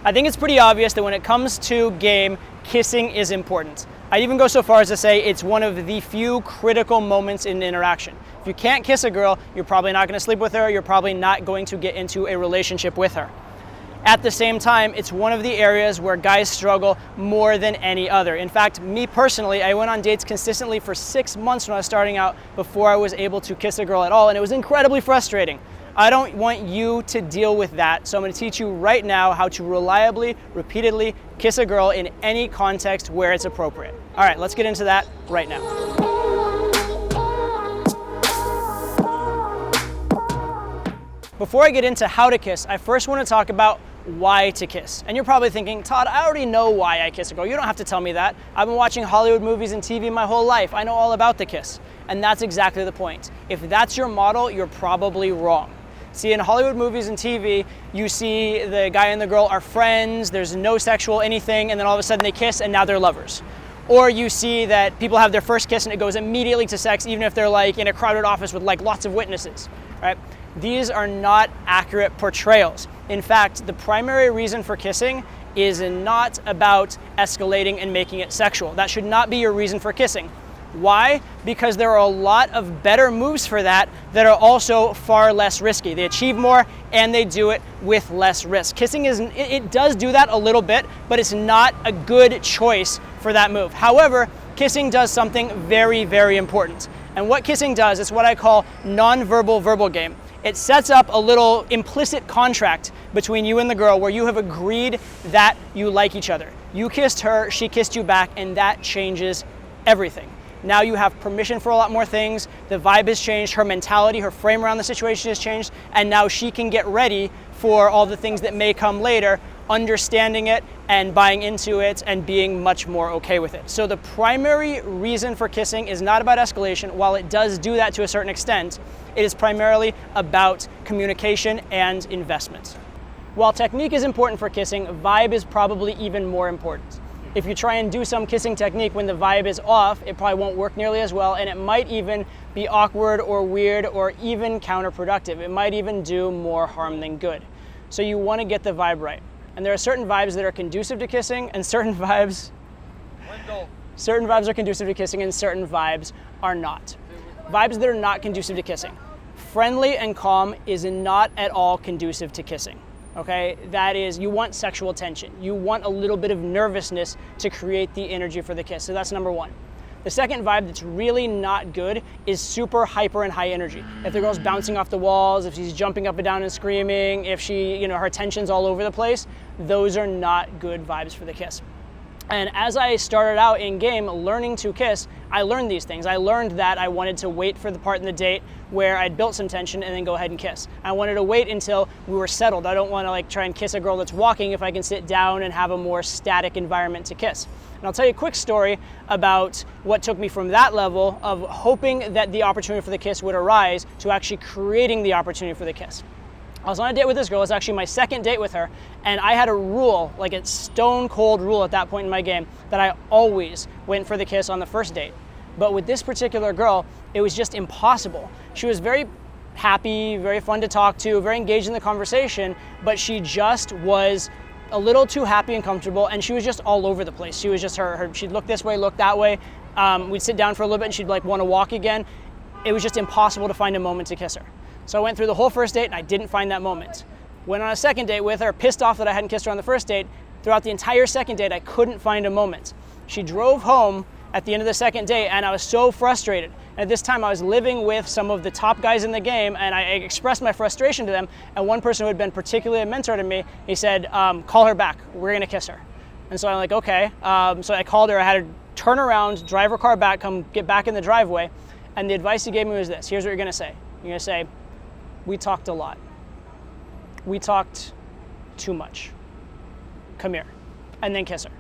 I think it's pretty obvious that when it comes to game, kissing is important. I'd even go so far as to say it's one of the few critical moments in interaction. If you can't kiss a girl, you're probably not going to sleep with her, you're probably not going to get into a relationship with her. At the same time, it's one of the areas where guys struggle more than any other. In fact, me personally, I went on dates consistently for 6 months when I was starting out before I was able to kiss a girl at all, and it was incredibly frustrating. I don't want you to deal with that, so I'm going to teach you right now how to reliably, repeatedly kiss a girl in any context where it's appropriate. All right, let's get into that right now. Before I get into how to kiss, I first want to talk about why to kiss. And you're probably thinking, Todd, I already know why I kiss a girl. You don't have to tell me that. I've been watching Hollywood movies and TV my whole life. I know all about the kiss. And that's exactly the point. If that's your model, you're probably wrong. See, in Hollywood movies and TV, you see the guy and the girl are friends, there's no sexual anything, and then all of a sudden they kiss and now they're lovers. Or you see that people have their first kiss and it goes immediately to sex, even if they're like in a crowded office with like lots of witnesses, right? These are not accurate portrayals. In fact, the primary reason for kissing is not about escalating and making it sexual. That should not be your reason for kissing. Why? Because there are a lot of better moves for that are also far less risky. They achieve more and they do it with less risk. Kissing it does do that a little bit, but it's not a good choice for that move. However, kissing does something very, very important. And what kissing does is what I call non-verbal verbal game. It sets up a little implicit contract between you and the girl where you have agreed that you like each other. You kissed her, she kissed you back, and that changes everything. Now you have permission for a lot more things, the vibe has changed, her mentality, her frame around the situation has changed, and now she can get ready for all the things that may come later, understanding it and buying into it and being much more okay with it. So the primary reason for kissing is not about escalation. While it does do that to a certain extent, it is primarily about communication and investment. While technique is important for kissing, vibe is probably even more important. If you try and do some kissing technique when the vibe is off, it probably won't work nearly as well, and it might even be awkward or weird or even counterproductive. It might even do more harm than good. So you want to get the vibe right. And there are certain vibes that are conducive to kissing, and certain vibes are conducive to kissing and certain vibes are not. Vibes that are not conducive to kissing. Friendly and calm is not at all conducive to kissing. Okay, that is, you want sexual tension. You want a little bit of nervousness to create the energy for the kiss. So that's number one. The second vibe that's really not good is super hyper and high energy. If the girl's bouncing off the walls, if she's jumping up and down and screaming, if she, her tension's all over the place, those are not good vibes for the kiss. And as I started out in game learning to kiss, I learned these things. I learned that I wanted to wait for the part in the date where I'd built some tension and then go ahead and kiss. I wanted to wait until we were settled. I don't want to try and kiss a girl that's walking if I can sit down and have a more static environment to kiss. And I'll tell you a quick story about what took me from that level of hoping that the opportunity for the kiss would arise to actually creating the opportunity for the kiss. I was on a date with this girl. It was actually my second date with her, and I had a rule, like a stone cold rule at that point in my game, that I always went for the kiss on the first date. But with this particular girl, it was just impossible. She was very happy, very fun to talk to, very engaged in the conversation, but she just was a little too happy and comfortable, and she was just all over the place. She was just she'd look this way, look that way. We'd sit down for a little bit and she'd want to walk again. It was just impossible to find a moment to kiss her. So I went through the whole first date and I didn't find that moment. Went on a second date with her, pissed off that I hadn't kissed her on the first date. Throughout the entire second date, I couldn't find a moment. She drove home at the end of the second date and I was so frustrated. And at this time I was living with some of the top guys in the game and I expressed my frustration to them, and one person who had been particularly a mentor to me, he said, call her back, we're gonna kiss her. And so I'm like, okay. So I called her, I had her turn around, drive her car back, come get back in the driveway, and the advice he gave me was this. Here's what you're gonna say. You're gonna say, we talked a lot. We talked too much. Come here. And then kiss her.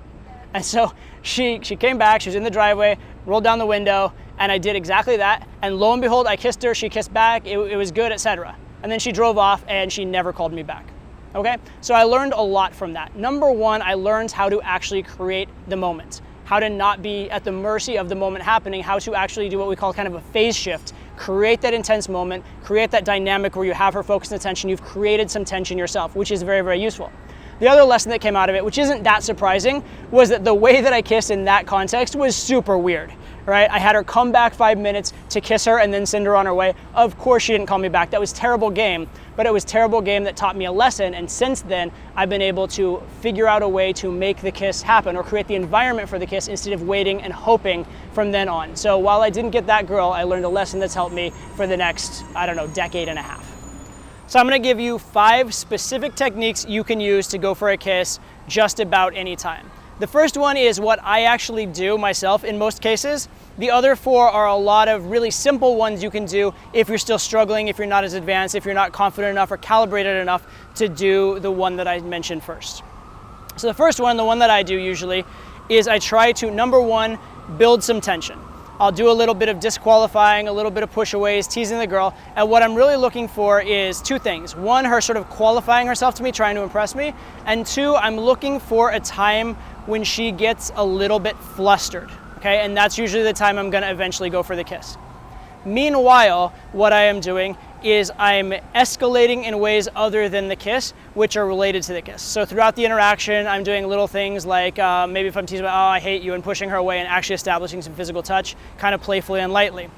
And so she came back, she was in the driveway, rolled down the window, and I did exactly that. And lo and behold, I kissed her, she kissed back, it was good, etc. And then she drove off and she never called me back. Okay? So I learned a lot from that. Number one, I learned how to actually create the moment. How to not be at the mercy of the moment happening, how to actually do what we call kind of a phase shift. Create that intense moment, create that dynamic where you have her focused attention, you've created some tension yourself, which is very, very useful. The other lesson that came out of it, which isn't that surprising, was that the way that I kissed in that context was super weird, right? I had her come back 5 minutes to kiss her and then send her on her way. Of course she didn't call me back. That was terrible game, but it was terrible game that taught me a lesson. And since then, I've been able to figure out a way to make the kiss happen or create the environment for the kiss instead of waiting and hoping from then on. So while I didn't get that girl, I learned a lesson that's helped me for the next, I don't know, decade and a half. So I'm gonna give you 5 specific techniques you can use to go for a kiss just about any time. The first one is what I actually do myself in most cases. The other 4 are a lot of really simple ones you can do if you're still struggling, if you're not as advanced, if you're not confident enough or calibrated enough to do the one that I mentioned first. So the first one, the one that I do usually, is I try to, number 1, build some tension. I'll do a little bit of disqualifying, a little bit of pushaways, teasing the girl, and what I'm really looking for is 2 things. 1, her sort of qualifying herself to me, trying to impress me, and 2, I'm looking for a time when she gets a little bit flustered, okay? And that's usually the time I'm gonna eventually go for the kiss. Meanwhile, what I am doing is I'm escalating in ways other than the kiss, which are related to the kiss. So throughout the interaction, I'm doing little things like maybe if I'm teasing about, oh, I hate you, and pushing her away and actually establishing some physical touch, kind of playfully and lightly.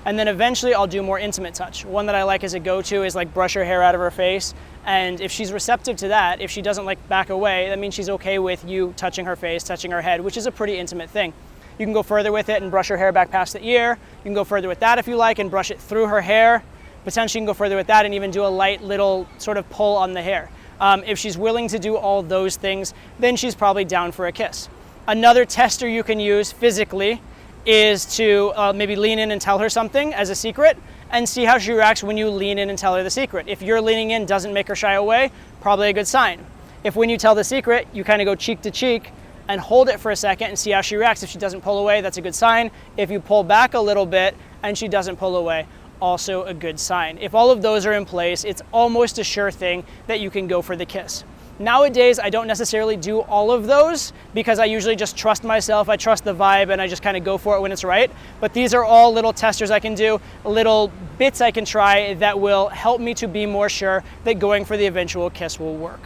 And then eventually I'll do more intimate touch. One that I like as a go-to is like brush her hair out of her face. And if she's receptive to that, if she doesn't like back away, that means she's okay with you touching her face, touching her head, which is a pretty intimate thing. You can go further with it and brush her hair back past the ear. You can go further with that if you like and brush it through her hair. Potentially you can go further with that and even do a light little sort of pull on the hair. If she's willing to do all those things, then she's probably down for a kiss. Another tester you can use physically is to maybe lean in and tell her something as a secret and see how she reacts when you lean in and tell her the secret. If you're leaning in doesn't make her shy away, probably a good sign. If when you tell the secret, you kind of go cheek to cheek and hold it for a second and see how she reacts. If she doesn't pull away, that's a good sign. If you pull back a little bit and she doesn't pull away, also a good sign. If all of those are in place, it's almost a sure thing that you can go for the kiss. Nowadays, I don't necessarily do all of those because I usually just trust myself, I trust the vibe, and I just kind of go for it when it's right. But these are all little testers I can do, little bits I can try that will help me to be more sure that going for the eventual kiss will work.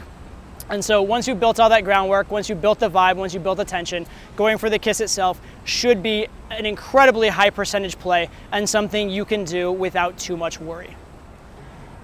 And so once you've built all that groundwork, once you've built the vibe, once you've built the tension, going for the kiss itself should be an incredibly high percentage play and something you can do without too much worry.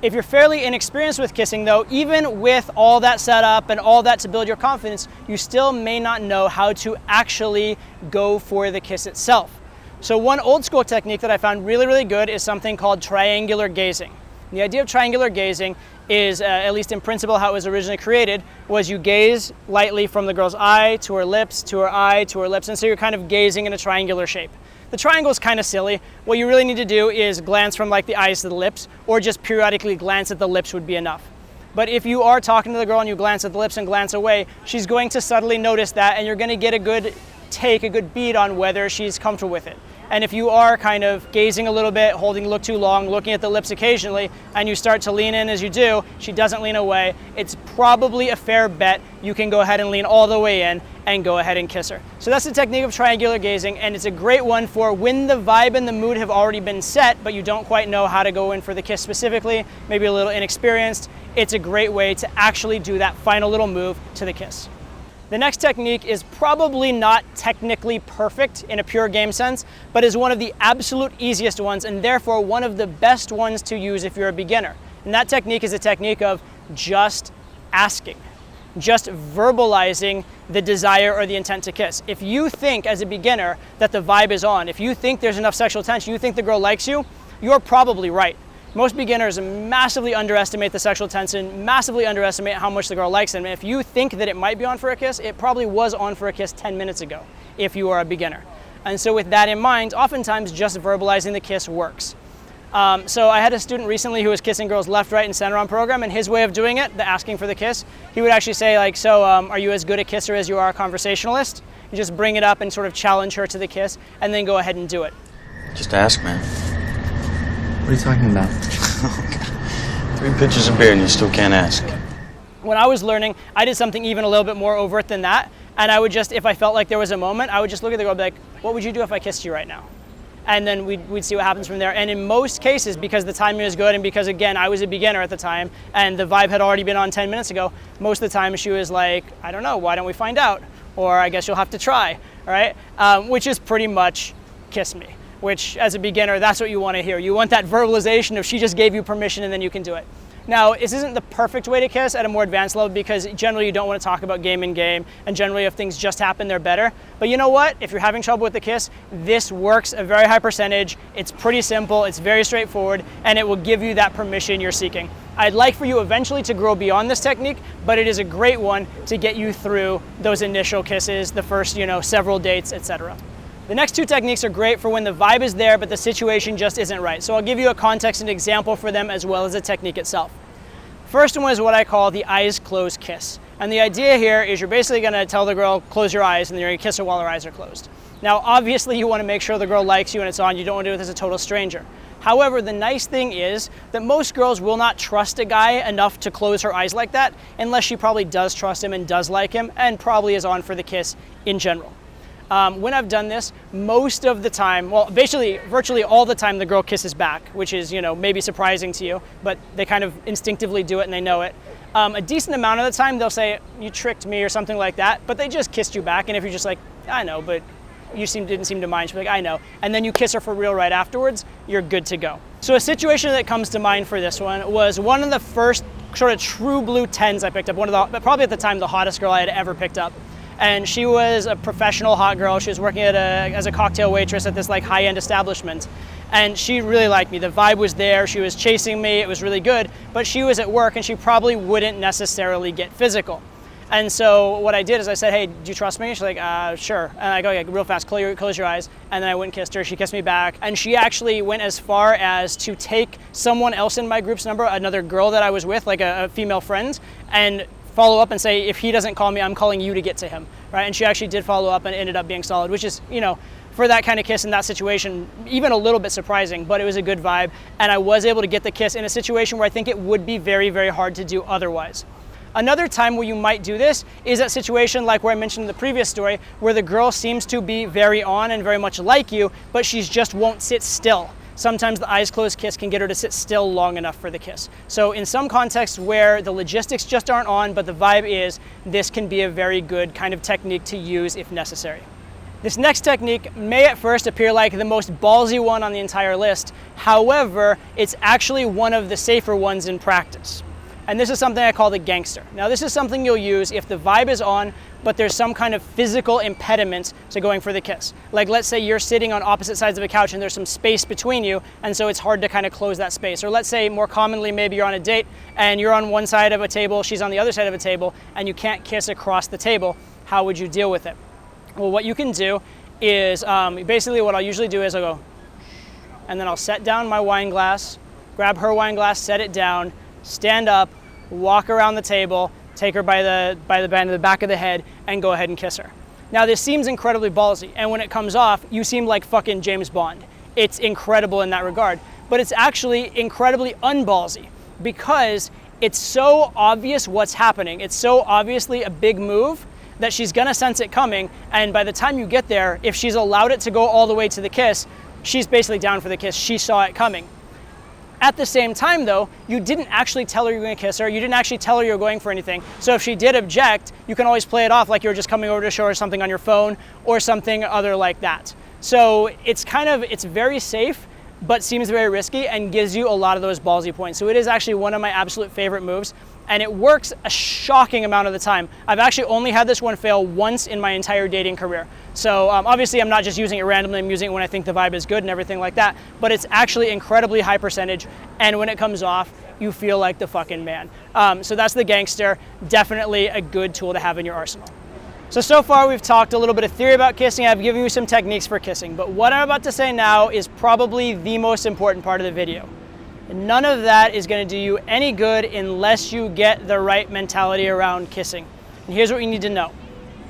If you're fairly inexperienced with kissing though, even with all that set up and all that to build your confidence, you still may not know how to actually go for the kiss itself. So one old school technique that I found really, really good is something called triangular gazing. The idea of triangular gazing is, at least in principle how it was originally created, was you gaze lightly from the girl's eye to her lips, to her eye, to her lips, and so you're kind of gazing in a triangular shape. The triangle is kind of silly. What you really need to do is glance from like the eyes to the lips, or just periodically glance at the lips would be enough. But if you are talking to the girl and you glance at the lips and glance away, she's going to subtly notice that, and you're going to get a good take, a good bead on whether she's comfortable with it. And if you are kind of gazing a little bit, holding the look too long, looking at the lips occasionally, and you start to lean in as you do, she doesn't lean away, it's probably a fair bet you can go ahead and lean all the way in and go ahead and kiss her. So that's the technique of triangular gazing, and it's a great one for when the vibe and the mood have already been set, but you don't quite know how to go in for the kiss specifically, maybe a little inexperienced. It's a great way to actually do that final little move to the kiss. The next technique is probably not technically perfect in a pure game sense, but is one of the absolute easiest ones and therefore one of the best ones to use if you're a beginner. And that technique is a technique of just asking, just verbalizing the desire or the intent to kiss. If you think as a beginner that the vibe is on, if you think there's enough sexual tension, you think the girl likes you, you're probably right. Most beginners massively underestimate the sexual tension, massively underestimate how much the girl likes them. And if you think that it might be on for a kiss, it probably was on for a kiss 10 minutes ago, if you are a beginner. And so with that in mind, oftentimes just verbalizing the kiss works. So I had a student recently who was kissing girls left, right, and center on program, and his way of doing it, the asking for the kiss, he would actually say like, so are you as good a kisser as you are a conversationalist? You just bring it up and sort of challenge her to the kiss, and then go ahead and do it. Just ask, man. What are you talking about? 3 pitchers of beer and you still can't ask. When I was learning, I did something even a little bit more overt than that. And I would just, if I felt like there was a moment, I would just look at the girl and be like, what would you do if I kissed you right now? and then we'd see what happens from there. And in most cases, because the timing is good and because, again, I was a beginner at the time and the vibe had already been on 10 minutes ago, most of the time she was like, I don't know, why don't we find out? Or I guess you'll have to try, all right? Which is pretty much kiss me, which as a beginner, that's what you want to hear. You want that verbalization of she just gave you permission and then you can do it. Now, this isn't the perfect way to kiss at a more advanced level because generally you don't want to talk about game in game, and generally if things just happen, they're better. But you know what? If you're having trouble with the kiss, this works a very high percentage. It's pretty simple, it's very straightforward, and it will give you that permission you're seeking. I'd like for you eventually to grow beyond this technique, but it is a great one to get you through those initial kisses, the first, several dates, etc. The next two techniques are great for when the vibe is there, but the situation just isn't right. So I'll give you a context and example for them as well as the technique itself. First one is what I call the eyes closed kiss. And the idea here is you're basically gonna tell the girl, close your eyes, and then you're gonna kiss her while her eyes are closed. Now, obviously you wanna make sure the girl likes you and it's on. You don't wanna do it as a total stranger. However, the nice thing is that most girls will not trust a guy enough to close her eyes like that unless she probably does trust him and does like him and probably is on for the kiss in general. When I've done this, most of the time, well, basically virtually all the time the girl kisses back, which is, maybe surprising to you, but they kind of instinctively do it and they know it. A decent amount of the time they'll say, you tricked me or something like that, but they just kissed you back, and if you're just like, I know, but you didn't seem to mind, she'll be like, I know, and then you kiss her for real right afterwards, you're good to go. So a situation that comes to mind for this one was one of the first sort of true blue 10s I picked up, probably at the time the hottest girl I had ever picked up. And she was a professional hot girl. She was working as a cocktail waitress at this high-end establishment. And she really liked me. The vibe was there. She was chasing me. It was really good. But she was at work and she probably wouldn't necessarily get physical. And so what I did is I said, hey, do you trust me? She's like, sure. And I go, yeah, real fast, close your eyes. And then I went and kissed her. She kissed me back. And she actually went as far as to take someone else in my group's number, another girl that I was with, like a female friend, and follow up and say, if he doesn't call me, I'm calling you to get to him, right? And she actually did follow up and ended up being solid, which is, for that kind of kiss in that situation, even a little bit surprising, but it was a good vibe. And I was able to get the kiss in a situation where I think it would be very, very hard to do otherwise. Another time where you might do this is that situation like where I mentioned in the previous story, where the girl seems to be very on and very much like you, but she just won't sit still. Sometimes the eyes closed kiss can get her to sit still long enough for the kiss. So in some contexts where the logistics just aren't on, but the vibe is, this can be a very good kind of technique to use if necessary. This next technique may at first appear like the most ballsy one on the entire list. However, it's actually one of the safer ones in practice. And this is something I call the gangster. Now this is something you'll use if the vibe is on, but there's some kind of physical impediment to going for the kiss. Like let's say you're sitting on opposite sides of a couch and there's some space between you, and so it's hard to kind of close that space. Or let's say more commonly, maybe you're on a date and you're on one side of a table, she's on the other side of a table, and you can't kiss across the table. How would you deal with it? Well, what you can do is, basically what I'll usually do is I'll go, and then I'll set down my wine glass, grab her wine glass, set it down, stand up, walk around the table, take her by the band of the back of the head, and go ahead and kiss her. Now this seems incredibly ballsy, and when it comes off, you seem like fucking James Bond. It's incredible in that regard, but it's actually incredibly unballsy because it's so obvious what's happening. It's so obviously a big move that she's gonna sense it coming, and by the time you get there, if she's allowed it to go all the way to the kiss, she's basically down for the kiss. She saw it coming. At the same time though, you didn't actually tell her you were gonna kiss her, you didn't actually tell her you were going for anything, so if she did object, you can always play it off like you were just coming over to show her something on your phone or something other like that. So it's very safe, but seems very risky and gives you a lot of those ballsy points. So it is actually one of my absolute favorite moves, and it works a shocking amount of the time. I've actually only had this one fail once in my entire dating career. So obviously I'm not just using it randomly, I'm using it when I think the vibe is good and everything like that, but it's actually incredibly high percentage, and when it comes off, you feel like the fucking man. So that's the gangster, definitely a good tool to have in your arsenal. So far we've talked a little bit of theory about kissing, I've given you some techniques for kissing, but what I'm about to say now is probably the most important part of the video. None of that is gonna do you any good unless you get the right mentality around kissing. And here's what you need to know.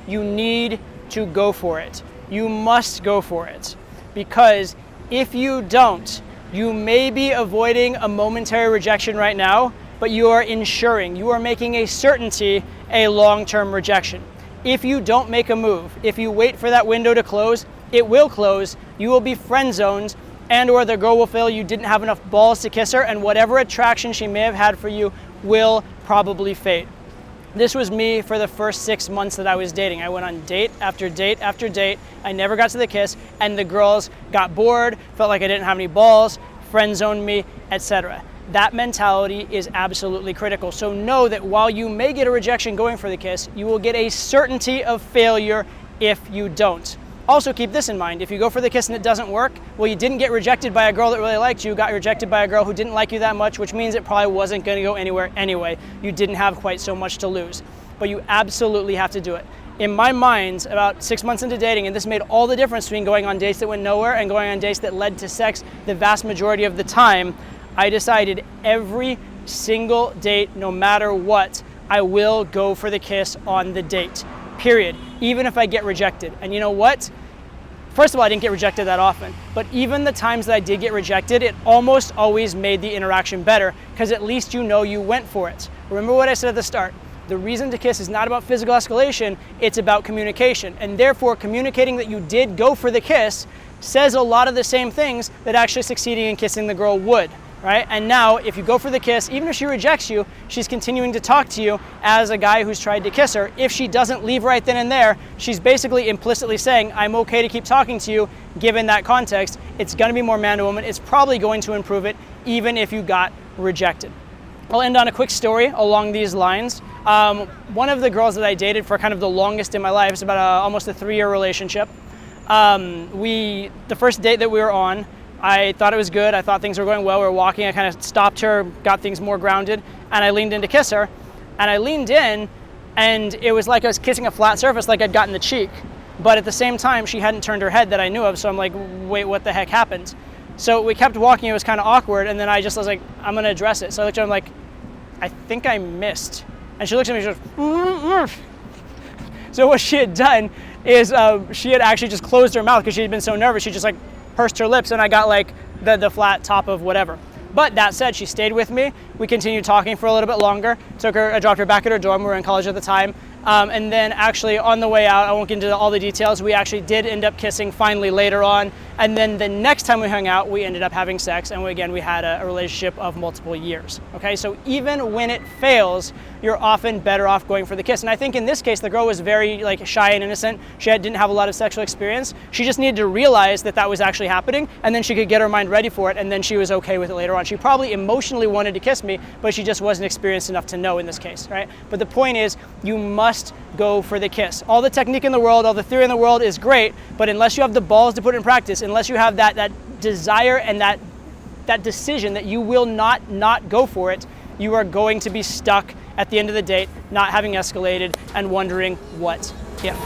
You need to go for it. You must go for it. Because if you don't, you may be avoiding a momentary rejection right now, but you are ensuring, you are making a certainty a long-term rejection. If you don't make a move, if you wait for that window to close, it will close, you will be friend zoned, and or the girl will feel you didn't have enough balls to kiss her, and whatever attraction she may have had for you will probably fade. This was me for the first 6 months that I was dating. I went on date after date after date. I never got to the kiss, and the girls got bored, felt like I didn't have any balls, friend zoned me, etc. That mentality is absolutely critical. So know that while you may get a rejection going for the kiss, you will get a certainty of failure if you don't. Also keep this in mind, if you go for the kiss and it doesn't work, well, you didn't get rejected by a girl that really liked you, got rejected by a girl who didn't like you that much, which means it probably wasn't gonna go anywhere anyway. You didn't have quite so much to lose, but you absolutely have to do it. In my mind, about 6 months into dating, and this made all the difference between going on dates that went nowhere and going on dates that led to sex the vast majority of the time, I decided every single date, no matter what, I will go for the kiss on the date. Period. Even if I get rejected. And you know what? First of all, I didn't get rejected that often, but even the times that I did get rejected, it almost always made the interaction better, because at least you know you went for it. Remember what I said at the start. The reason to kiss is not about physical escalation, it's about communication. And therefore, communicating that you did go for the kiss says a lot of the same things that actually succeeding in kissing the girl would. Right? And now, if you go for the kiss, even if she rejects you, she's continuing to talk to you as a guy who's tried to kiss her. If she doesn't leave right then and there, she's basically implicitly saying, I'm okay to keep talking to you, given that context. It's gonna be more man to woman. It's probably going to improve it, even if you got rejected. I'll end on a quick story along these lines. One of the girls that I dated for kind of the longest in my life, it's about almost a 3-year relationship. The first date that we were on, I thought it was good. I thought things were going well. We were walking. I kind of stopped her, got things more grounded, and I leaned in to kiss her. And I leaned in, and it was like I was kissing a flat surface, like I'd gotten the cheek. But at the same time, she hadn't turned her head that I knew of, so I'm like, wait, what the heck happened? So we kept walking. It was kind of awkward, and then I was like, I'm going to address it. So I looked at her, I'm like, I think I missed. And she looks at me, and she goes, So what she had done is she had actually just closed her mouth because she had been so nervous. She just like pursed her lips, and I got like the flat top of whatever. But that said, she stayed with me. We continued talking for a little bit longer. I dropped her back at her dorm. We were in college at the time. And then actually on the way out, I won't get into all the details, we actually did end up kissing finally later on. And then the next time we hung out, we ended up having sex. And we had a relationship of multiple years. Okay, so even when it fails, you're often better off going for the kiss. And I think in this case, the girl was very like shy and innocent. She didn't have a lot of sexual experience. She just needed to realize that that was actually happening, and then she could get her mind ready for it, and then she was okay with it later on. She probably emotionally wanted to kiss me, but she just wasn't experienced enough to know in this case, right? But the point is, you must go for the kiss. All the technique in the world, all the theory in the world is great, but unless you have the balls to put it in practice, unless you have that desire and that decision that you will not go for it, you are going to be stuck at the end of the date, not having escalated and wondering what if.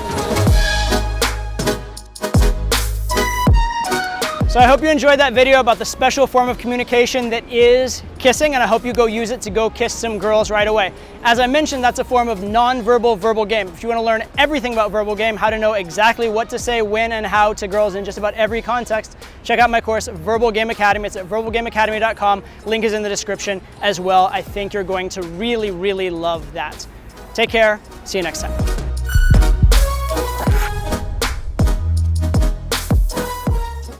So I hope you enjoyed that video about the special form of communication that is kissing, and I hope you go use it to go kiss some girls right away. As I mentioned, that's a form of non-verbal verbal game. If you want to learn everything about verbal game, how to know exactly what to say, when, and how to girls in just about every context, check out my course, Verbal Game Academy. It's at verbalgameacademy.com. Link is in the description as well. I think you're going to really, really love that. Take care. See you next time.